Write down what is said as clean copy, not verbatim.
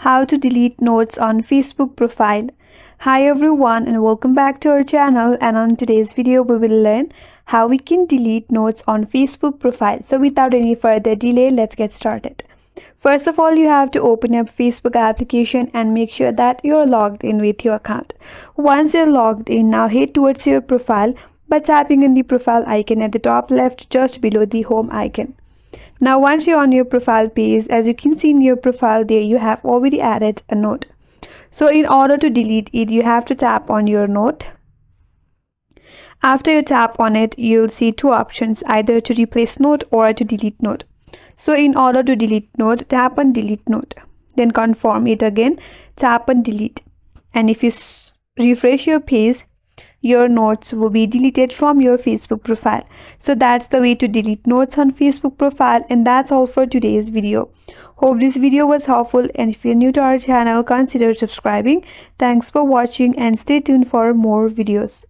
how to delete notes on Facebook profile. Hi everyone and welcome back to our channel, and on today's video we will learn how we can delete notes on Facebook profile. So without any further delay, let's get started. First of all, you have to open up Facebook application and make sure that you're logged in with your account. Once you're logged in, now head towards your profile by tapping on the profile icon at the top left just below the home icon. Now once you're on your profile page, as you can see in your profile there, you have already added a note. So in order to delete it, you have to tap on your note. After you tap on it, you'll see two options, either to replace note or to delete note. So in order to delete note, tap on delete note, then confirm it again, tap on delete, and if you refresh your page, your notes will be deleted from your Facebook profile. So that's the way to delete notes on Facebook profile, and that's all for today's video. Hope this video was helpful, and if you're new to our channel, consider subscribing. Thanks for watching and stay tuned for more videos.